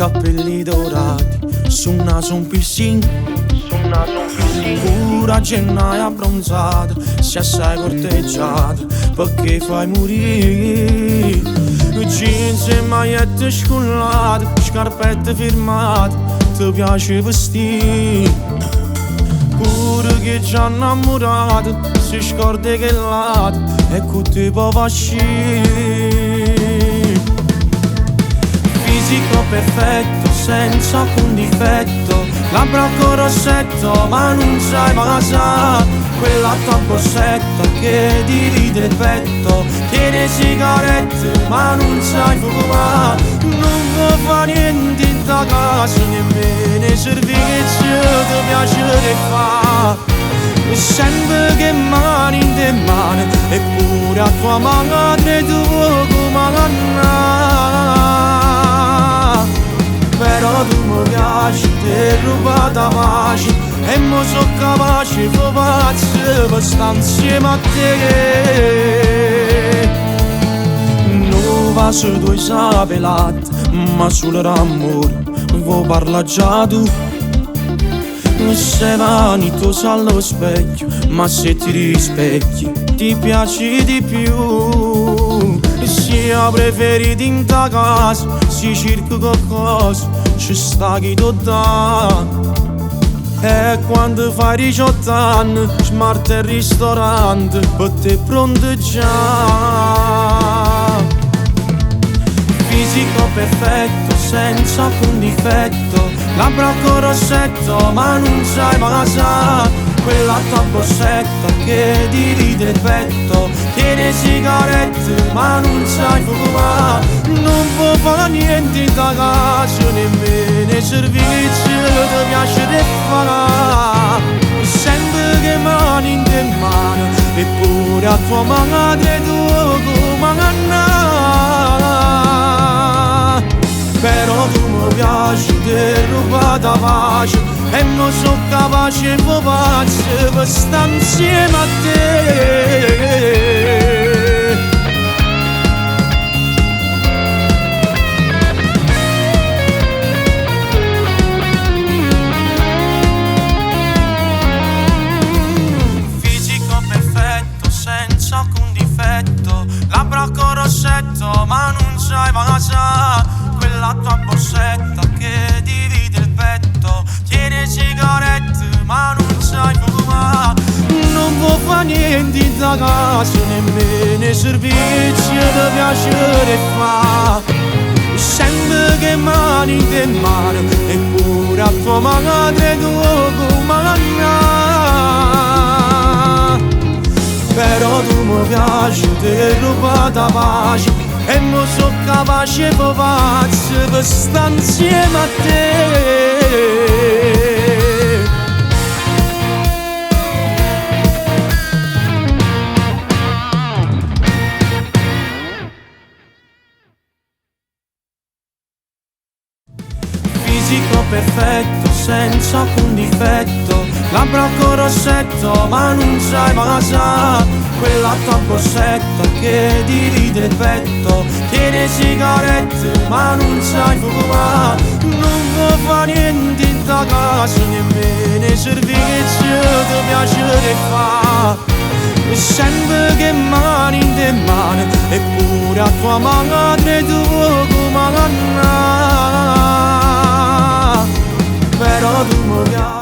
capelli dorati, sul naso un piercing, pure a gennaio abbronzata, si assai corteggiata, perché fai morire. Jeans e magliette scollate, scarpette firmate, ti piace vestire. Pure che ci hanno innamorato, si scorda che è lato e con te può uscire. Fisico perfetto, senza alcun difetto, labbra con rossetto, ma non sai passare. Quella tua borsetta che divide il petto, tiene sigarette, ma non sai fumare. Non può fare niente in ta casa, nemmeno servizi ti piace fa. E sempre che mani in te mani, eppure a tua madre tu vuoi comandare. Però tu mi piaci, ti ruba da pace, e mo so capace di pazzo per stare insieme a te. Non va su due sape latte, ma sull'amore vuoi parlare già tu. Sei vanitoso allo specchio, ma se ti rispecchi ti piaci di più. Sia preferiti in ta casa, si cerca qualcosa, ci sta chi ti dà. E quando fai 18 anni, smart il ristorante, per te pronto già. Fisico perfetto, senza alcun difetto, labbra con rossetto, ma non sai passare. Quella tua borsetta che divide il petto, tiene sigarette, ma non sai fumare. Non può fare niente in ta casa, nemmeno i servizi ti piace di fare. Sempre che mani in te mani, eppure a tua madre tu comandare. Però tu mi piaci, ti ruba da pace, e mo so capace di pazzo per stare insieme a te. Fisico perfetto, senza alcun difetto, labbra con rossetto, ma non sai passare. Quella tua borsetta che divide il petto, tiene sigarette, ma non sai fumare. Non può fare niente in ta casa, nemmeno i servizi ti piace di fa. Sempre che mani in te mani, eppure a tua madre tu comandare. Però tu mi piaci, ti ruba da pace, e mo so capace di pazzo per stare insieme a te. Fisico perfetto, senza alcun difetto, labbra con rossetto, ma non sai passare. Quella tua borsetta che divide il petto, tiene sigarette, ma non sai fumare. Non può fare niente in ta casa, nemmeno i servizi ti piace di fa. Sempre che mani in te mani, eppure a tua madre tu vuoi comandare. Però tu mi piaci.